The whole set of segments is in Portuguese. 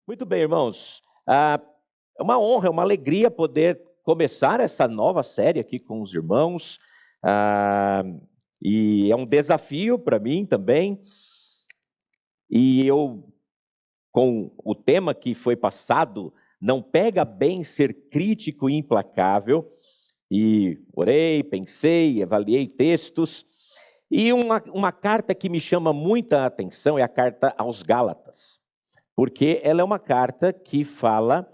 Muito bem, irmãos. É uma honra, é uma alegria poder começar essa nova série aqui com os irmãos. E é um desafio para mim também. E eu, com o tema que foi passado, não pega bem ser crítico e implacável. E orei, pensei, avaliei textos. E uma carta que me chama muita atenção é a carta aos Gálatas. Porque ela é uma carta que fala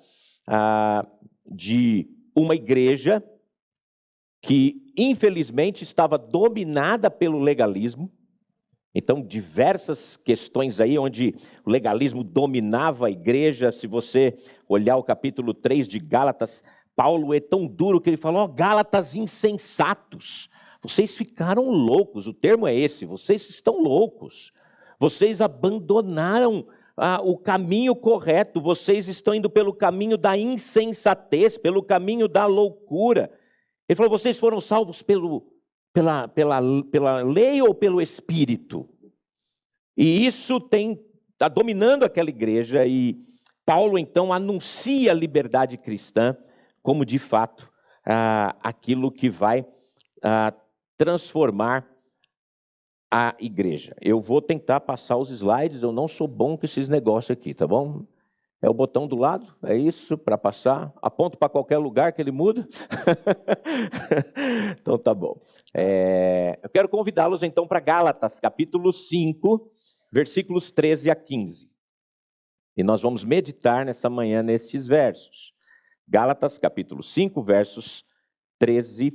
de uma igreja que, infelizmente, estava dominada pelo legalismo. Então, diversas questões aí onde o legalismo dominava a igreja. Se você olhar o capítulo 3 de Gálatas, Paulo é tão duro que ele fala: Gálatas insensatos, vocês ficaram loucos, o termo é esse, vocês estão loucos, vocês abandonaram o caminho correto, vocês estão indo pelo caminho da insensatez, pelo caminho da loucura. Ele falou: vocês foram salvos pela lei ou pelo Espírito? E isso está dominando aquela igreja, e Paulo então anuncia a liberdade cristã como de fato aquilo que vai transformar a igreja. Eu vou tentar passar os slides, eu não sou bom com esses negócios aqui, tá bom? É o botão do lado, é isso, para passar. Aponto para qualquer lugar que ele muda. Então tá bom. Eu quero convidá-los então para Gálatas, capítulo 5, versículos 13 a 15. E nós vamos meditar nessa manhã nestes versos. Gálatas, capítulo 5, versos 13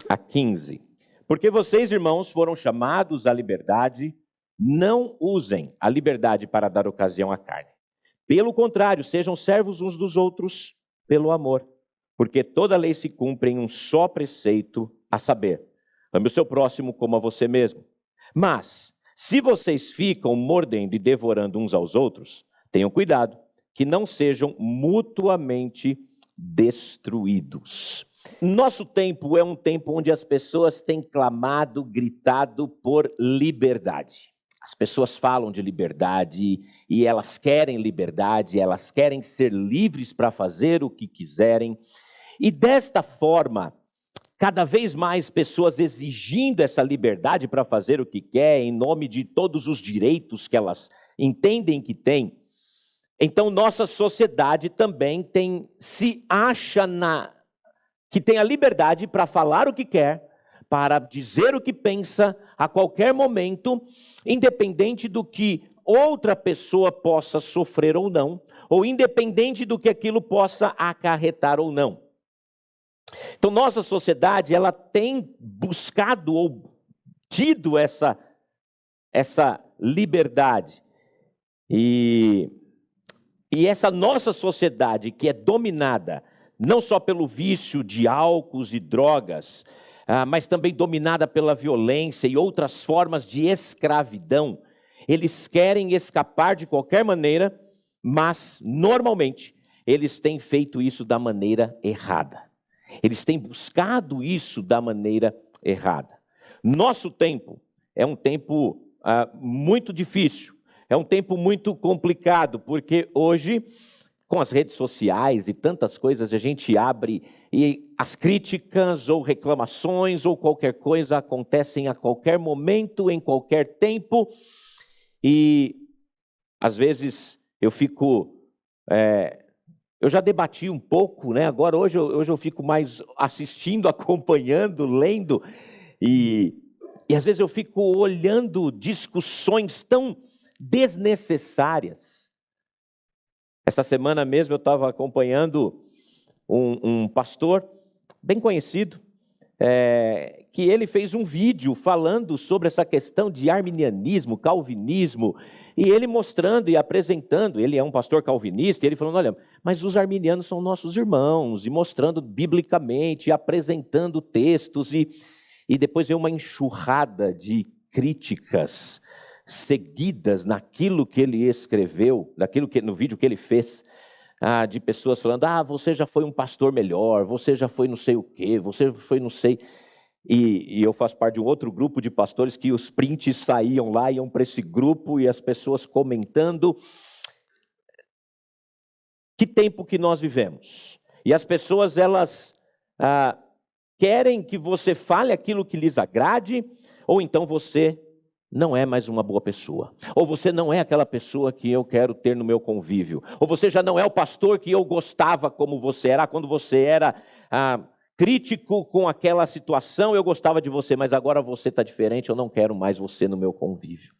a 15. Porque vocês, irmãos, foram chamados à liberdade, não usem a liberdade para dar ocasião à carne. Pelo contrário, sejam servos uns dos outros pelo amor. Porque toda lei se cumpre em um só preceito, a saber: ame o seu próximo como a você mesmo. Mas, se vocês ficam mordendo e devorando uns aos outros, tenham cuidado, que não sejam mutuamente destruídos. Nosso tempo é um tempo onde as pessoas têm clamado, gritado por liberdade. As pessoas falam de liberdade e elas querem liberdade, elas querem ser livres para fazer o que quiserem. E desta forma, cada vez mais pessoas exigindo essa liberdade para fazer o que quer, em nome de todos os direitos que elas entendem que têm. Então, nossa sociedade também se acha que tem a liberdade para falar o que quer, para dizer o que pensa a qualquer momento, independente do que outra pessoa possa sofrer ou não, ou independente do que aquilo possa acarretar ou não. Então, nossa sociedade, ela tem buscado ou tido essa liberdade. E essa nossa sociedade, que é dominada não só pelo vício de álcools e drogas, mas também dominada pela violência e outras formas de escravidão, eles querem escapar de qualquer maneira, mas, normalmente, eles têm feito isso da maneira errada. Eles têm buscado isso da maneira errada. Nosso tempo é um tempo muito difícil, é um tempo muito complicado, porque hoje, com as redes sociais e tantas coisas, a gente abre e as críticas ou reclamações ou qualquer coisa acontecem a qualquer momento, em qualquer tempo. E às vezes eu fico... eu já debati um pouco, né? Agora hoje eu fico mais assistindo, acompanhando, lendo. E às vezes eu fico olhando discussões tão desnecessárias. Essa semana mesmo eu estava acompanhando um pastor bem conhecido, que ele fez um vídeo falando sobre essa questão de arminianismo, calvinismo, e ele mostrando e apresentando, ele é um pastor calvinista, e ele falando: olha, mas os arminianos são nossos irmãos, e mostrando biblicamente, e apresentando textos, e depois veio uma enxurrada de críticas seguidas naquilo que ele escreveu, no vídeo que ele fez, de pessoas falando: você já foi um pastor melhor, você já foi não sei o quê, você foi não sei... E eu faço parte de um outro grupo de pastores que os prints saíam lá, iam para esse grupo, e as pessoas comentando. Que tempo que nós vivemos? E as pessoas, elas querem que você fale aquilo que lhes agrade, ou então você não é mais uma boa pessoa. Ou você não é aquela pessoa que eu quero ter no meu convívio. Ou você já não é o pastor que eu gostava como você era, quando você era crítico com aquela situação, eu gostava de você, mas agora você está diferente, eu não quero mais você no meu convívio.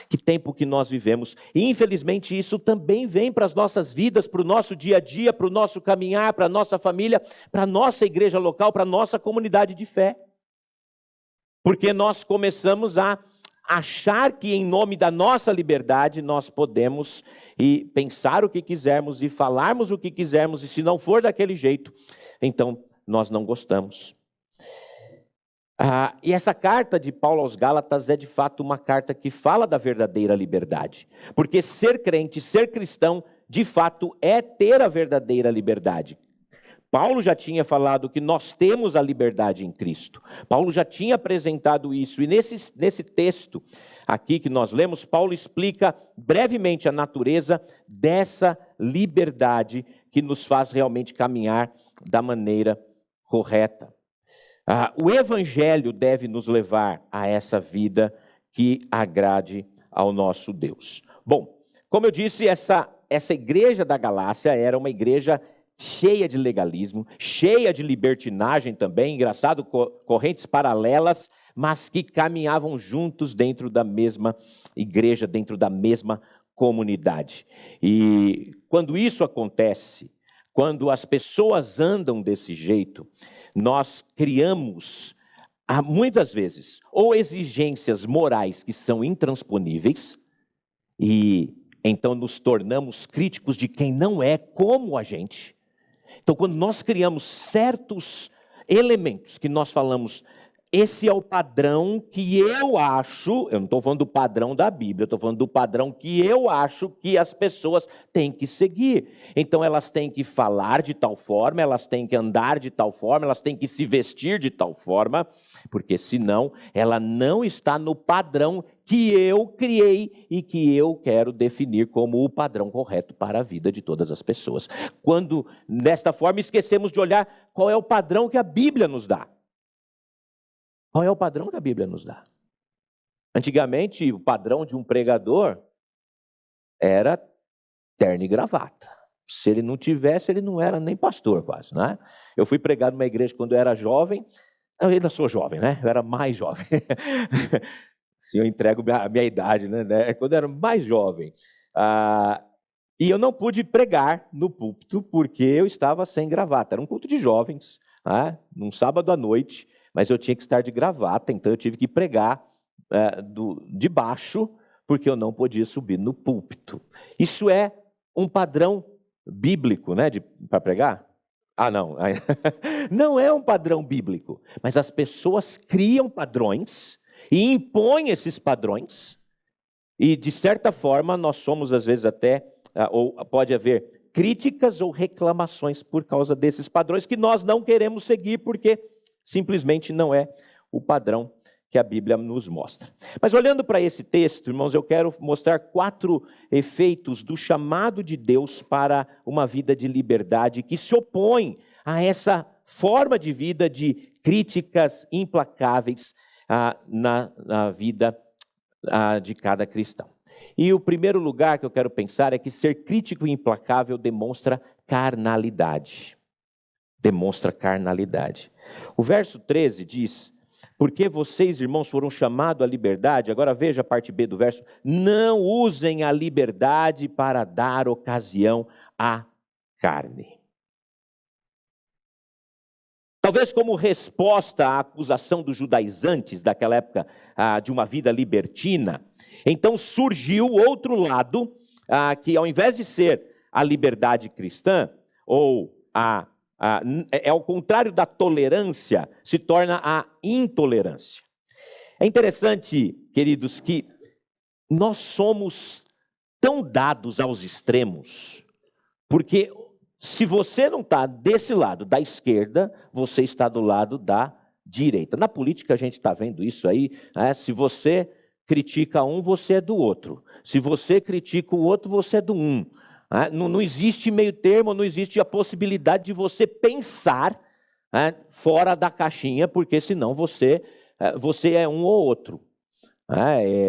Que tempo que nós vivemos. E infelizmente isso também vem para as nossas vidas, para o nosso dia a dia, para o nosso caminhar, para a nossa família, para a nossa igreja local, para a nossa comunidade de fé. Porque nós começamos a achar que em nome da nossa liberdade nós podemos e pensar o que quisermos e falarmos o que quisermos, e se não for daquele jeito, então nós não gostamos. E essa carta de Paulo aos Gálatas é de fato uma carta que fala da verdadeira liberdade. Porque ser crente, ser cristão, de fato é ter a verdadeira liberdade. Paulo já tinha falado que nós temos a liberdade em Cristo. Paulo já tinha apresentado isso. E nesse texto aqui que nós lemos, Paulo explica brevemente a natureza dessa liberdade que nos faz realmente caminhar da maneira correta. O Evangelho deve nos levar a essa vida que agrade ao nosso Deus. Bom, como eu disse, essa igreja da Galácia era uma igreja cheia de legalismo, cheia de libertinagem também, engraçado, correntes paralelas, mas que caminhavam juntos dentro da mesma igreja, dentro da mesma comunidade. E quando isso acontece, quando as pessoas andam desse jeito, nós criamos, muitas vezes, ou exigências morais que são intransponíveis, e então nos tornamos críticos de quem não é como a gente. Então, quando nós criamos certos elementos que nós falamos, esse é o padrão que eu acho, eu não estou falando do padrão da Bíblia, eu estou falando do padrão que eu acho que as pessoas têm que seguir. Então, elas têm que falar de tal forma, elas têm que andar de tal forma, elas têm que se vestir de tal forma, porque senão ela não está no padrão que eu criei e que eu quero definir como o padrão correto para a vida de todas as pessoas. Quando, desta forma, esquecemos de olhar qual é o padrão que a Bíblia nos dá. Qual é o padrão que a Bíblia nos dá? Antigamente, o padrão de um pregador era terno e gravata. Se ele não tivesse, ele não era nem pastor quase, né? Eu fui pregar numa igreja quando eu era jovem, eu ainda sou jovem, né? Eu era mais jovem. Se eu entrego a minha idade, né? Quando eu era mais jovem. E eu não pude pregar no púlpito porque eu estava sem gravata. Era um culto de jovens, num sábado à noite, mas eu tinha que estar de gravata, então eu tive que pregar de baixo, porque eu não podia subir no púlpito. Isso é um padrão bíblico, né, para pregar? Não. Não é um padrão bíblico, mas as pessoas criam padrões e impõem esses padrões, e de certa forma nós somos às vezes até, ou pode haver críticas ou reclamações por causa desses padrões que nós não queremos seguir, porque simplesmente não é o padrão que a Bíblia nos mostra. Mas olhando para esse texto, irmãos, eu quero mostrar 4 efeitos do chamado de Deus para uma vida de liberdade que se opõe a essa forma de vida de críticas implacáveis na vida de cada cristão. E o primeiro lugar que eu quero pensar é que ser crítico e implacável demonstra carnalidade. Demonstra carnalidade. O verso 13 diz: porque vocês, irmãos, foram chamados à liberdade. Agora veja a parte B do verso: não usem a liberdade para dar ocasião à carne. Talvez como resposta à acusação dos judaizantes daquela época de uma vida libertina, então surgiu outro lado, que ao invés de ser a liberdade cristã, ou é ao contrário da tolerância, se torna a intolerância. É interessante, queridos, que nós somos tão dados aos extremos, porque se você não está desse lado da esquerda, você está do lado da direita. Na política a gente está vendo isso aí, se você critica um, você é do outro. Se você critica o outro, você é do um. Não existe meio termo, não existe a possibilidade de você pensar fora da caixinha, porque senão você é um ou outro.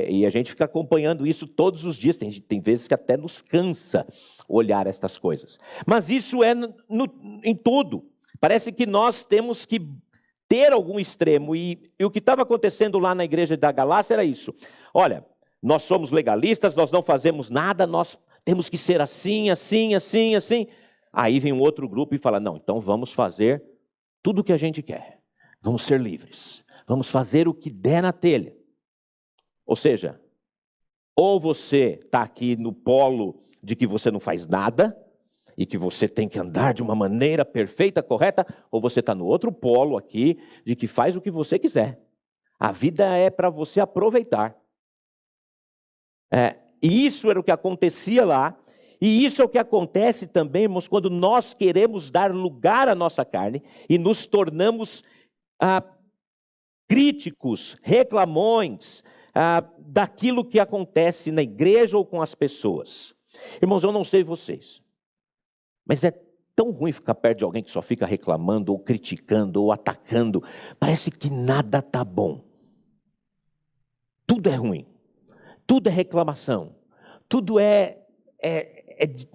E a gente fica acompanhando isso todos os dias, tem vezes que até nos cansa olhar estas coisas. Mas isso é em tudo. Parece que nós temos que ter algum extremo, e o que estava acontecendo lá na igreja da Galácia era isso. Olha, nós somos legalistas, nós não fazemos nada, nós temos que ser assim, assim, assim, assim. Aí vem um outro grupo e fala, não, então vamos fazer tudo o que a gente quer. Vamos ser livres. Vamos fazer o que der na telha. Ou seja, ou você está aqui no polo de que você não faz nada, e que você tem que andar de uma maneira perfeita, correta, ou você está no outro polo aqui, de que faz o que você quiser. A vida é para você aproveitar. E isso era o que acontecia lá, e isso é o que acontece também, irmãos, quando nós queremos dar lugar à nossa carne, e nos tornamos críticos, reclamões, daquilo que acontece na igreja ou com as pessoas. Irmãos, eu não sei vocês, mas é tão ruim ficar perto de alguém que só fica reclamando, ou criticando, ou atacando. Parece que nada está bom. Tudo é ruim. Tudo é reclamação. Tudo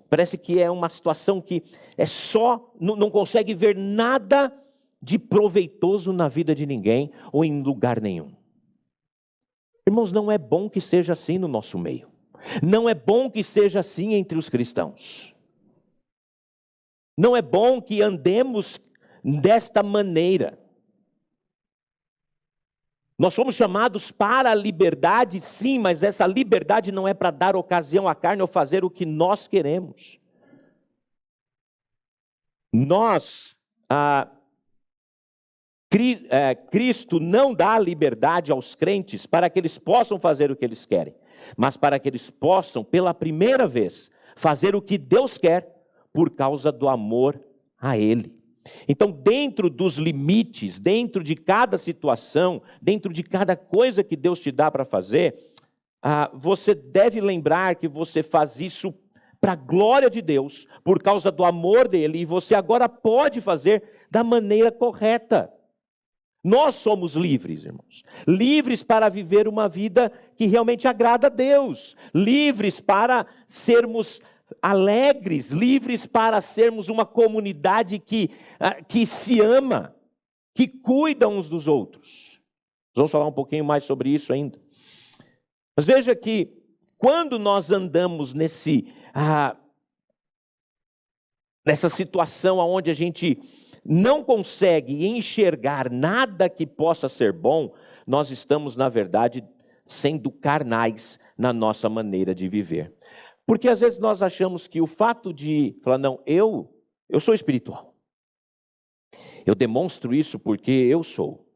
parece que é uma situação que é só, não consegue ver nada de proveitoso na vida de ninguém, ou em lugar nenhum. Irmãos, não é bom que seja assim no nosso meio. Não é bom que seja assim entre os cristãos. Não é bom que andemos desta maneira. Nós somos chamados para a liberdade, sim, mas essa liberdade não é para dar ocasião à carne ou fazer o que nós queremos. Cristo não dá liberdade aos crentes para que eles possam fazer o que eles querem, mas para que eles possam, pela primeira vez, fazer o que Deus quer, por causa do amor a Ele. Então, dentro dos limites, dentro de cada situação, dentro de cada coisa que Deus te dá para fazer, você deve lembrar que você faz isso para a glória de Deus, por causa do amor dEle, e você agora pode fazer da maneira correta. Nós somos livres, irmãos. Livres para viver uma vida que realmente agrada a Deus. Livres para sermos alegres, livres para sermos uma comunidade que se ama, que cuida uns dos outros. Vamos falar um pouquinho mais sobre isso ainda. Mas veja que quando nós andamos nessa situação onde a gente não consegue enxergar nada que possa ser bom, nós estamos, na verdade, sendo carnais na nossa maneira de viver. Porque às vezes nós achamos que o fato de falar, não, eu sou espiritual. Eu demonstro isso porque eu sou.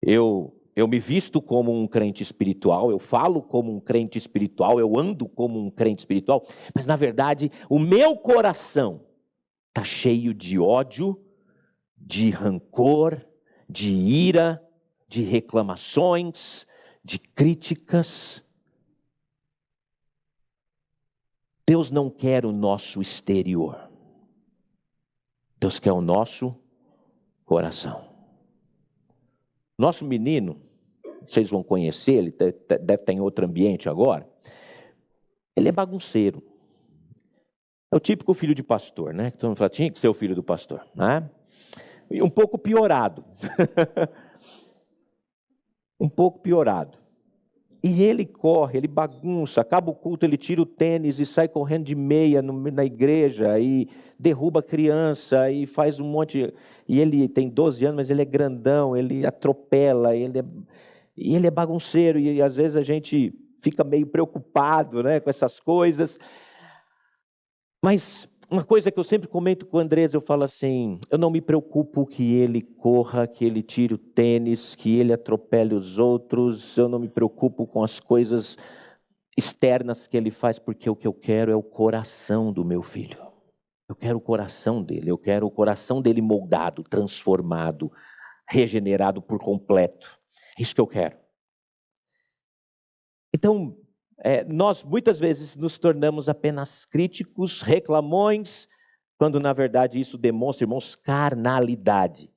Eu me visto como um crente espiritual, eu falo como um crente espiritual, eu ando como um crente espiritual, mas na verdade o meu coração está cheio de ódio, de rancor, de ira, de reclamações, de críticas. Deus não quer o nosso exterior. Deus quer o nosso coração. Nosso menino, vocês vão conhecer, ele deve estar em outro ambiente agora. Ele é bagunceiro. É o típico filho de pastor, né? Todo mundo fala, tinha que ser o filho do pastor, né? E um pouco piorado. Um pouco piorado. E ele corre, ele bagunça, acaba o culto, ele tira o tênis e sai correndo de meia na igreja, e derruba a criança, e faz um monte... E ele tem 12 anos, mas ele é grandão, ele atropela, e ele é bagunceiro, e às vezes a gente fica meio preocupado, né, com essas coisas. Mas uma coisa que eu sempre comento com o Andrés, eu falo assim, eu não me preocupo que ele corra, que ele tire o tênis, que ele atropele os outros, eu não me preocupo com as coisas externas que ele faz, porque o que eu quero é o coração do meu filho. Eu quero o coração dele, eu quero o coração dele moldado, transformado, regenerado por completo. É isso que eu quero. Então, nós muitas vezes nos tornamos apenas críticos, reclamões, quando na verdade isso demonstra, irmãos, carnalidade.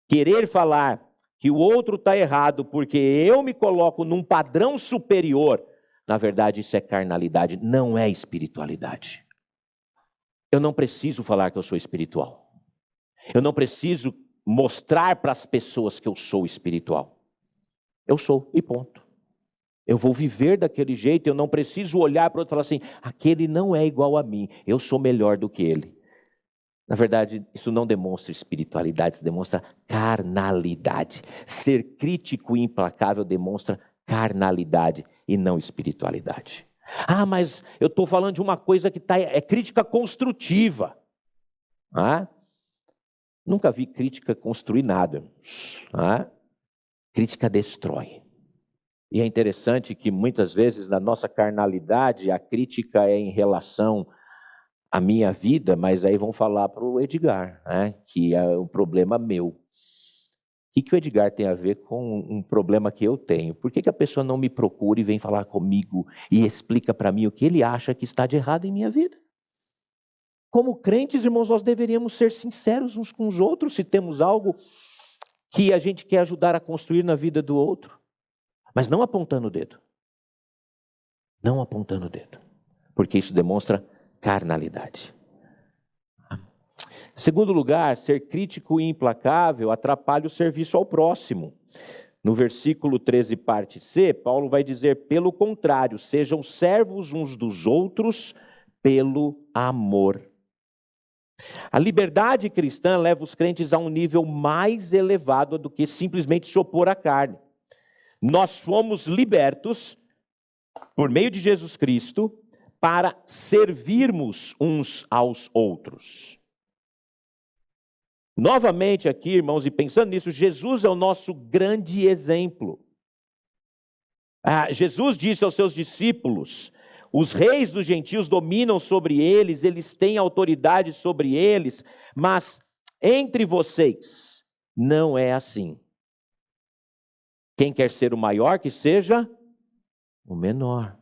Querer falar que o outro está errado porque eu me coloco num padrão superior, na verdade isso é carnalidade, não é espiritualidade. Eu não preciso falar que eu sou espiritual. Eu não preciso mostrar para as pessoas que eu sou espiritual. Eu sou, e ponto. Eu vou viver daquele jeito, eu não preciso olhar para o outro e falar assim, aquele não é igual a mim, eu sou melhor do que ele. Na verdade, isso não demonstra espiritualidade, isso demonstra carnalidade. Ser crítico e implacável demonstra carnalidade e não espiritualidade. Ah, mas eu estou falando de uma coisa que é crítica construtiva. Nunca vi crítica construir nada. Crítica destrói. E é interessante que muitas vezes na nossa carnalidade a crítica é em relação à minha vida, mas aí vão falar para o Edgar, que é um problema meu. O que o Edgar tem a ver com um problema que eu tenho? Por que a pessoa não me procura e vem falar comigo e explica para mim o que ele acha que está de errado em minha vida? Como crentes, irmãos, nós deveríamos ser sinceros uns com os outros se temos algo que a gente quer ajudar a construir na vida do outro. Mas não apontando o dedo. Não apontando o dedo. Porque isso demonstra carnalidade. Segundo lugar, ser crítico e implacável atrapalha o serviço ao próximo. No versículo 13, parte C, Paulo vai dizer, pelo contrário, sejam servos uns dos outros pelo amor. A liberdade cristã leva os crentes a um nível mais elevado do que simplesmente se opor à carne. Nós fomos libertos, por meio de Jesus Cristo, para servirmos uns aos outros. Novamente aqui, irmãos, e pensando nisso, Jesus é o nosso grande exemplo. Jesus disse aos seus discípulos, os reis dos gentios dominam sobre eles, eles têm autoridade sobre eles, mas entre vocês não é assim. Quem quer ser o maior, que seja o menor.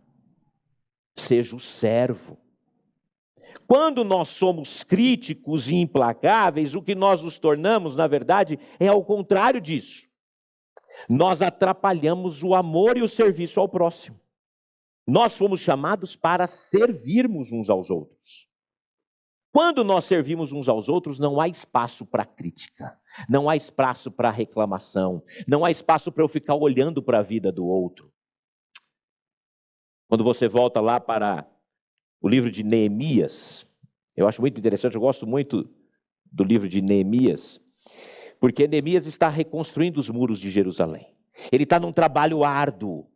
Seja o servo. Quando nós somos críticos e implacáveis, o que nós nos tornamos, na verdade, é ao contrário disso. Nós atrapalhamos o amor e o serviço ao próximo. Nós fomos chamados para servirmos uns aos outros. Quando nós servimos uns aos outros, não há espaço para crítica, não há espaço para reclamação, não há espaço para eu ficar olhando para a vida do outro. Quando você volta lá para o livro de Neemias, eu acho muito interessante, eu gosto muito do livro de Neemias, porque Neemias está reconstruindo os muros de Jerusalém. Ele está num trabalho árduo.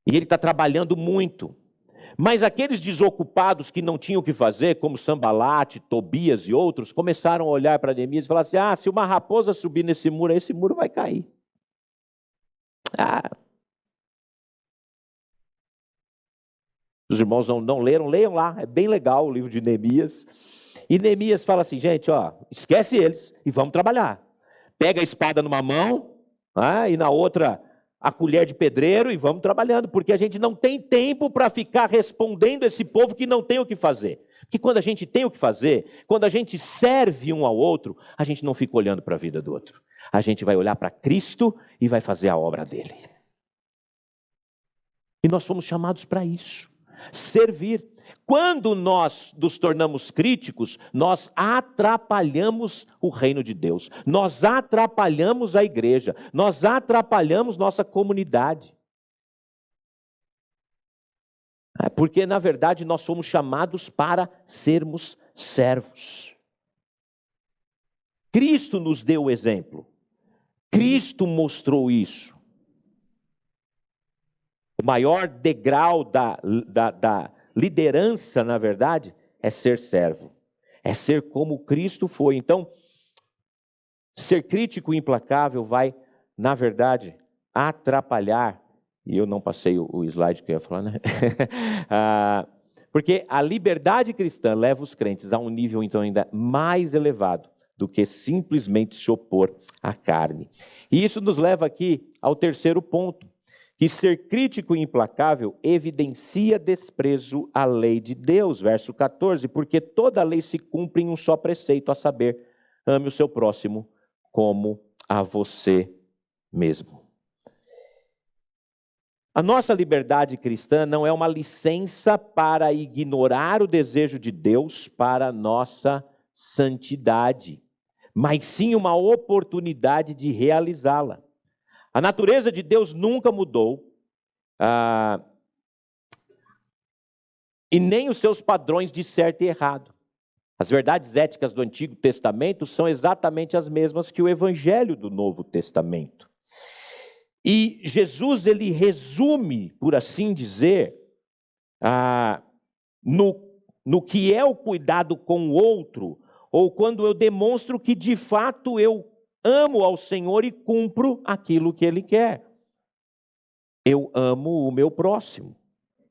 E ele está trabalhando muito. Mas aqueles desocupados que não tinham o que fazer, como Sambalate, Tobias e outros, começaram a olhar para Neemias e falar assim, se uma raposa subir nesse muro, esse muro vai cair. Os irmãos não leram, leiam lá, é bem legal o livro de Neemias. E Neemias fala assim, gente, esquece eles e vamos trabalhar. Pega a espada numa mão, e na outra a colher de pedreiro e vamos trabalhando, porque a gente não tem tempo para ficar respondendo esse povo que não tem o que fazer. Porque quando a gente tem o que fazer, quando a gente serve um ao outro, a gente não fica olhando para a vida do outro. A gente vai olhar para Cristo e vai fazer a obra dele. E nós fomos chamados para isso, servir. Quando nós nos tornamos críticos, nós atrapalhamos o reino de Deus, nós atrapalhamos a igreja, nós atrapalhamos nossa comunidade. Porque, na verdade, nós fomos chamados para sermos servos. Cristo nos deu o exemplo, Cristo mostrou isso. O maior degrau da liderança, na verdade, é ser servo. É ser como Cristo foi. Então, ser crítico e implacável vai, na verdade, atrapalhar. E eu não passei o slide que eu ia falar, né? Porque a liberdade cristã leva os crentes a um nível, então, ainda mais elevado do que simplesmente se opor à carne. E isso nos leva aqui ao terceiro ponto, que ser crítico e implacável evidencia desprezo à lei de Deus, verso 14, porque toda a lei se cumpre em um só preceito, a saber, ame o seu próximo como a você mesmo. A nossa liberdade cristã não é uma licença para ignorar o desejo de Deus para a nossa santidade, mas sim uma oportunidade de realizá-la. A natureza de Deus nunca mudou, e nem os seus padrões de certo e errado. As verdades éticas do Antigo Testamento são exatamente as mesmas que o Evangelho do Novo Testamento. E Jesus, ele resume, por assim dizer, no que é o cuidado com o outro, ou quando eu demonstro que de fato eu amo ao Senhor e cumpro aquilo que Ele quer. Eu amo o meu próximo.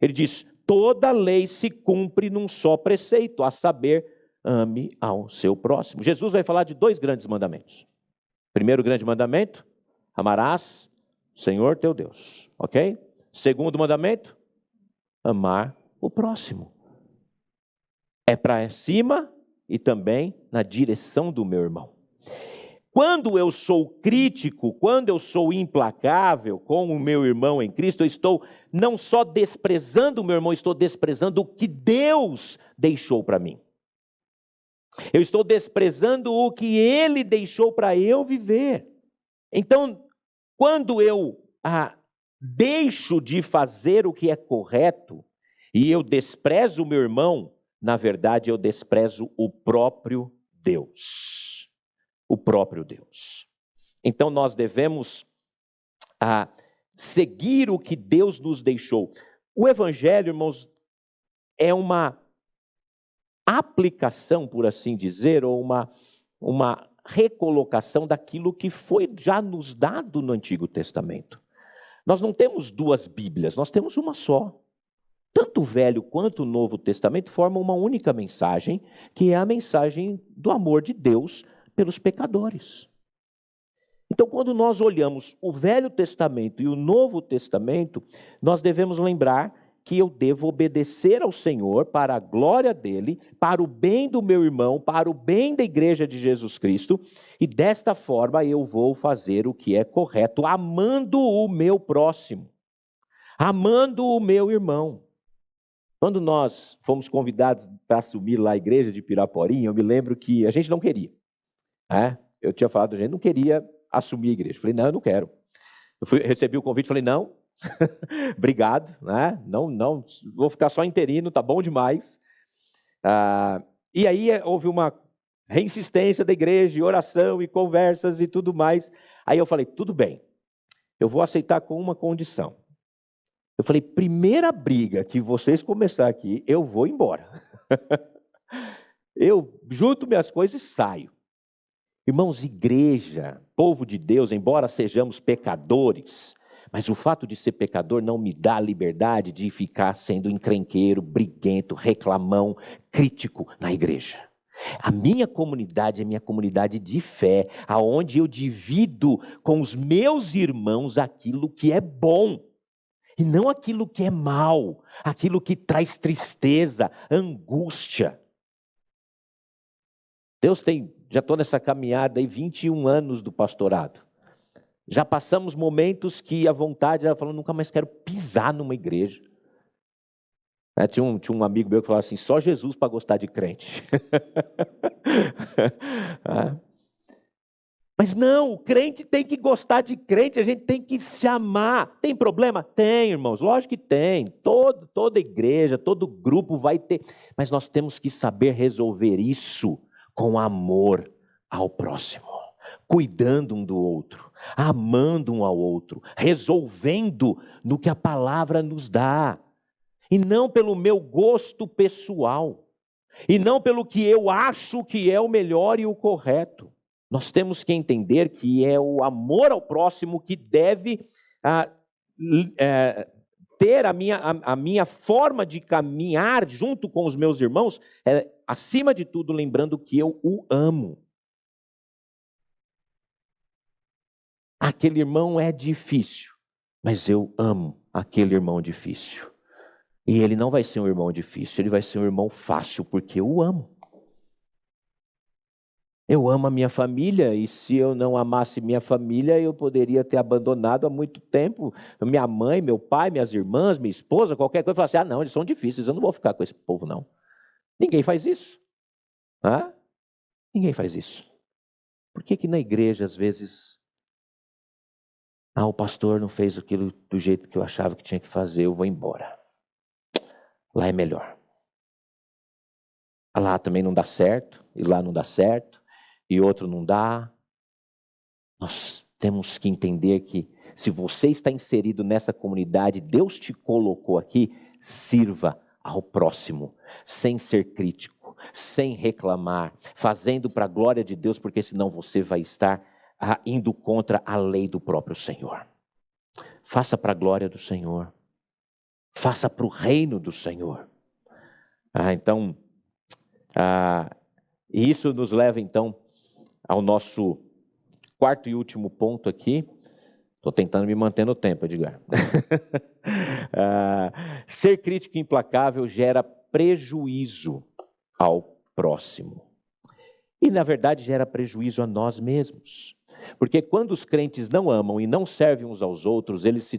Ele diz, toda lei se cumpre num só preceito, a saber, ame ao seu próximo. Jesus vai falar de 2 grandes mandamentos. Primeiro grande mandamento, amarás o Senhor teu Deus, ok? Segundo mandamento, amar o próximo. É para cima e também na direção do meu irmão. Quando eu sou crítico, quando eu sou implacável com o meu irmão em Cristo, eu estou não só desprezando o meu irmão, estou desprezando o que Deus deixou para mim. Eu estou desprezando o que Ele deixou para eu viver. Então, quando eu deixo de fazer o que é correto, e eu desprezo o meu irmão, na verdade eu desprezo o próprio Deus. O próprio Deus. Então nós devemos seguir o que Deus nos deixou. O Evangelho, irmãos, é uma aplicação, por assim dizer, ou uma recolocação daquilo que foi já nos dado no Antigo Testamento. Nós não temos 2 Bíblias, nós temos uma só. Tanto o Velho quanto o Novo Testamento formam uma única mensagem, que é a mensagem do amor de Deus pelos pecadores. Então, quando nós olhamos o Velho Testamento e o Novo Testamento, nós devemos lembrar que eu devo obedecer ao Senhor para a glória dele, para o bem do meu irmão, para o bem da igreja de Jesus Cristo, e desta forma eu vou fazer o que é correto, amando o meu próximo, amando o meu irmão. Quando nós fomos convidados para assumir lá a igreja de Piraporinha, eu me lembro que a gente não queria. Eu tinha falado, a gente não queria assumir a igreja. Falei, não, eu não quero. Recebi o convite, falei, não, obrigado, né? Não, vou ficar só interino, tá bom demais. E aí houve uma reinsistência da igreja, e oração, e conversas, e tudo mais. Aí eu falei, tudo bem, eu vou aceitar com uma condição. Eu falei, primeira briga que vocês começarem aqui, eu vou embora. Eu junto minhas coisas e saio. Irmãos, igreja, povo de Deus, embora sejamos pecadores, mas o fato de ser pecador não me dá a liberdade de ficar sendo encrenqueiro, briguento, reclamão, crítico na igreja. A minha comunidade é minha comunidade de fé, aonde eu divido com os meus irmãos aquilo que é bom, e não aquilo que é mal, aquilo que traz tristeza, angústia. Já estou nessa caminhada aí, 21 anos do pastorado. Já passamos momentos que a vontade era falando, nunca mais quero pisar numa igreja. Tinha um amigo meu que falava assim, só Jesus para gostar de crente. Mas não, o crente tem que gostar de crente, a gente tem que se amar. Tem problema? Tem, irmãos, lógico que tem. Toda igreja, todo grupo vai ter. Mas nós temos que saber resolver isso com amor ao próximo, cuidando um do outro, amando um ao outro, resolvendo no que a palavra nos dá, e não pelo meu gosto pessoal, e não pelo que eu acho que é o melhor e o correto. Nós temos que entender que é o amor ao próximo que deve ter a minha forma de caminhar junto com os meus irmãos, acima de tudo, lembrando que eu o amo. Aquele irmão é difícil, mas eu amo aquele irmão difícil. E ele não vai ser um irmão difícil, ele vai ser um irmão fácil, porque eu o amo. Eu amo a minha família, e se eu não amasse minha família, eu poderia ter abandonado há muito tempo minha mãe, meu pai, minhas irmãs, minha esposa, qualquer coisa. Falar assim, não, eles são difíceis, eu não vou ficar com esse povo, não. Ninguém faz isso. Hã? Ninguém faz isso. Por que na igreja, às vezes, o pastor não fez aquilo do jeito que eu achava que tinha que fazer, eu vou embora. Lá é melhor. Lá também não dá certo, e lá não dá certo, e outro não dá. Nós temos que entender que se você está inserido nessa comunidade, Deus te colocou aqui, sirva ao próximo, sem ser crítico, sem reclamar, fazendo para a glória de Deus, porque senão você vai estar indo contra a lei do próprio Senhor. Faça para a glória do Senhor, faça para o reino do Senhor. Então, isso nos leva então ao nosso quarto e último ponto aqui. Estou tentando me manter no tempo, Edgar. Ser crítico e implacável gera prejuízo ao próximo. E, na verdade, gera prejuízo a nós mesmos. Porque quando os crentes não amam e não servem uns aos outros, eles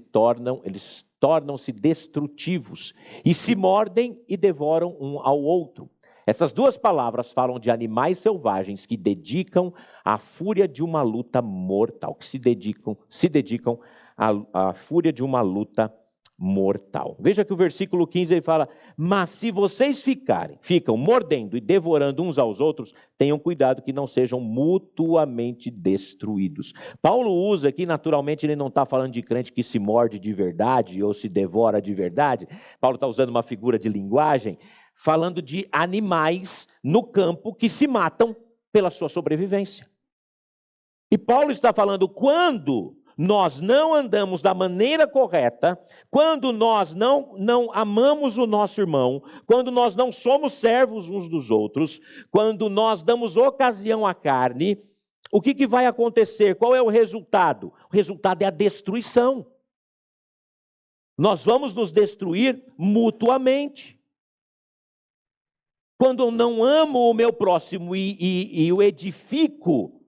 tornam-se destrutivos e se mordem e devoram um ao outro. Essas duas palavras falam de animais selvagens que dedicam à fúria de uma luta mortal, que se dedicam à fúria de uma luta mortal. Veja que o versículo 15 ele fala: mas se vocês ficam mordendo e devorando uns aos outros, tenham cuidado que não sejam mutuamente destruídos. Paulo usa aqui, naturalmente, ele não está falando de crente que se morde de verdade ou se devora de verdade. Paulo está usando uma figura de linguagem, falando de animais no campo que se matam pela sua sobrevivência. E Paulo está falando quando nós não andamos da maneira correta, quando nós não amamos o nosso irmão, quando nós não somos servos uns dos outros, quando nós damos ocasião à carne, o que vai acontecer? Qual é o resultado? O resultado é a destruição. Nós vamos nos destruir mutuamente. Quando eu não amo o meu próximo e o edifico,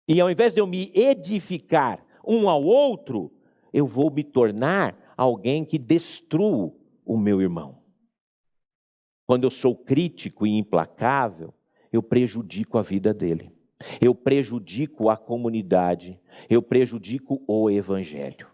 e ao invés de eu me edificar um ao outro, eu vou me tornar alguém que destrua o meu irmão. Quando eu sou crítico e implacável, eu prejudico a vida dele. Eu prejudico a comunidade. Eu prejudico o evangelho.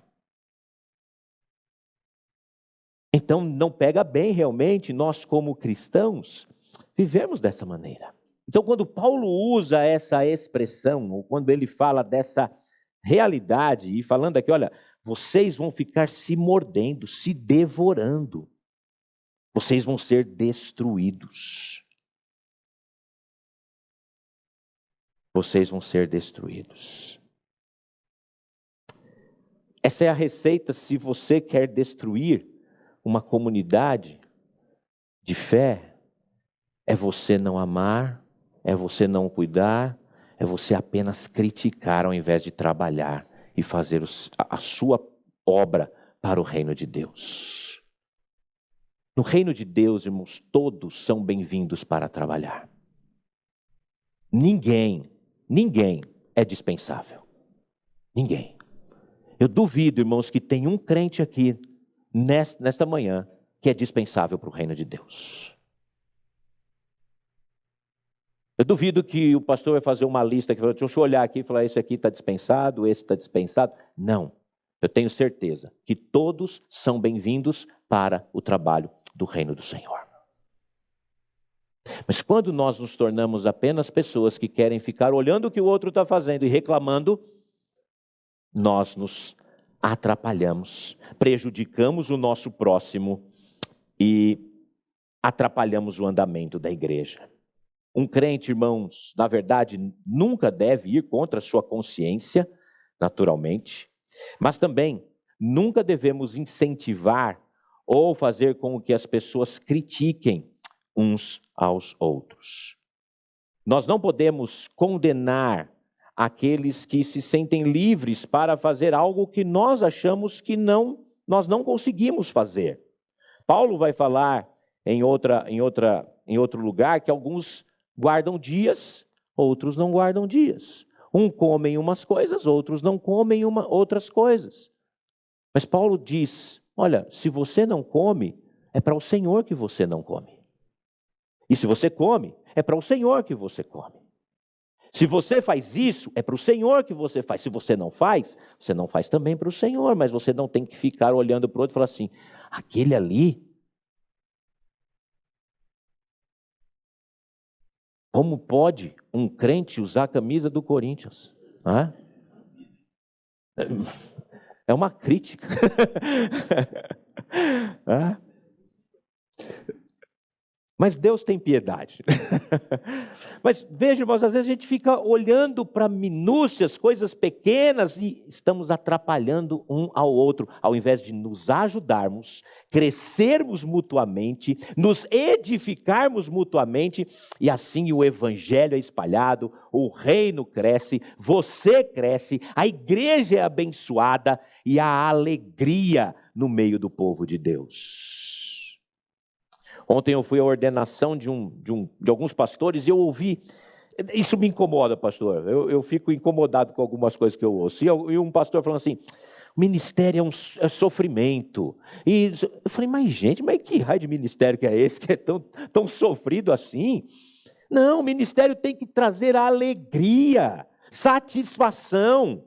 Então, não pega bem realmente nós como cristãos vivemos dessa maneira. Então, quando Paulo usa essa expressão, ou quando ele fala dessa realidade, e falando aqui, olha, vocês vão ficar se mordendo, se devorando. Vocês vão ser destruídos. Vocês vão ser destruídos. Essa é a receita se você quer destruir uma comunidade de fé. É você não amar, é você não cuidar, é você apenas criticar ao invés de trabalhar e fazer a sua obra para o reino de Deus. No reino de Deus, irmãos, todos são bem-vindos para trabalhar. Ninguém é dispensável. Ninguém. Eu duvido, irmãos, que tem um crente aqui nesta manhã que é dispensável para o reino de Deus. Eu duvido que o pastor vai fazer uma lista, que deixa eu olhar aqui e falar, esse aqui está dispensado, esse está dispensado. Não, eu tenho certeza que todos são bem-vindos para o trabalho do reino do Senhor. Mas quando nós nos tornamos apenas pessoas que querem ficar olhando o que o outro está fazendo e reclamando, nós nos atrapalhamos, prejudicamos o nosso próximo e atrapalhamos o andamento da igreja. Um crente, irmãos, na verdade, nunca deve ir contra a sua consciência, naturalmente, mas também nunca devemos incentivar ou fazer com que as pessoas critiquem uns aos outros. Nós não podemos condenar aqueles que se sentem livres para fazer algo que nós achamos que nós não conseguimos fazer. Paulo vai falar em outro lugar que alguns guardam dias, outros não guardam dias. Comem umas coisas, outros não comem outras coisas. Mas Paulo diz, olha, se você não come, é para o Senhor que você não come. E se você come, é para o Senhor que você come. Se você faz isso, é para o Senhor que você faz. Se você não faz também para o Senhor. Mas você não tem que ficar olhando para o outro e falar assim, aquele ali, como pode um crente usar a camisa do Corinthians? É uma crítica. Mas Deus tem piedade. Mas veja, irmãos, às vezes a gente fica olhando para minúcias, coisas pequenas, e estamos atrapalhando um ao outro, ao invés de nos ajudarmos, crescermos mutuamente, nos edificarmos mutuamente, e assim o evangelho é espalhado, o reino cresce, você cresce, a igreja é abençoada e há alegria no meio do povo de Deus. Ontem eu fui à ordenação de alguns pastores e eu ouvi, isso me incomoda, pastor, eu fico incomodado com algumas coisas que eu ouço, e um pastor falando assim, o ministério é sofrimento, e eu falei, mas que raio de ministério que é esse, que é tão sofrido assim? Não, o ministério tem que trazer alegria, satisfação.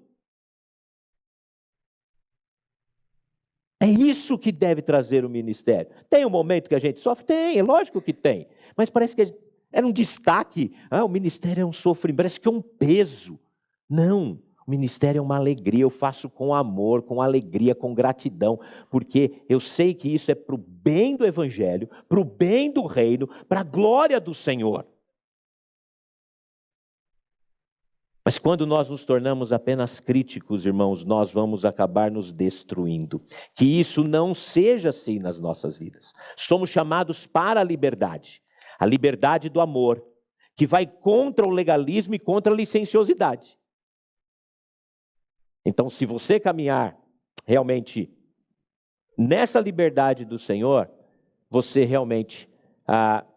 É isso que deve trazer o ministério. Tem um momento que a gente sofre? Tem, é lógico que tem. Mas parece que era um destaque. O ministério é um sofrimento, parece que é um peso. Não, o ministério é uma alegria. Eu faço com amor, com alegria, com gratidão. Porque eu sei que isso é para o bem do evangelho, para o bem do reino, para a glória do Senhor. Mas quando nós nos tornamos apenas críticos, irmãos, nós vamos acabar nos destruindo. Que isso não seja assim nas nossas vidas. Somos chamados para a liberdade do amor, que vai contra o legalismo e contra a licenciosidade. Então, se você caminhar realmente nessa liberdade do Senhor, você realmente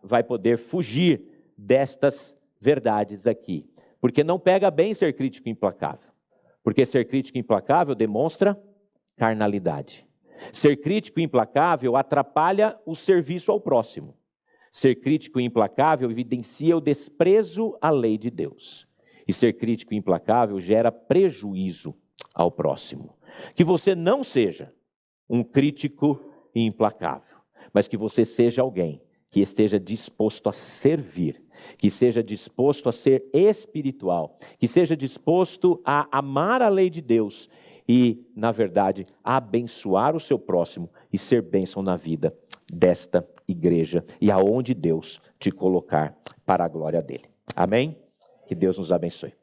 vai poder fugir destas verdades aqui. Porque não pega bem ser crítico implacável. Porque ser crítico implacável demonstra carnalidade. Ser crítico implacável atrapalha o serviço ao próximo. Ser crítico implacável evidencia o desprezo à lei de Deus. E ser crítico implacável gera prejuízo ao próximo. Que você não seja um crítico implacável, mas que você seja alguém que esteja disposto a servir, que seja disposto a ser espiritual, que seja disposto a amar a lei de Deus e, na verdade, abençoar o seu próximo e ser bênção na vida desta igreja e aonde Deus te colocar para a glória dele. Amém? Que Deus nos abençoe.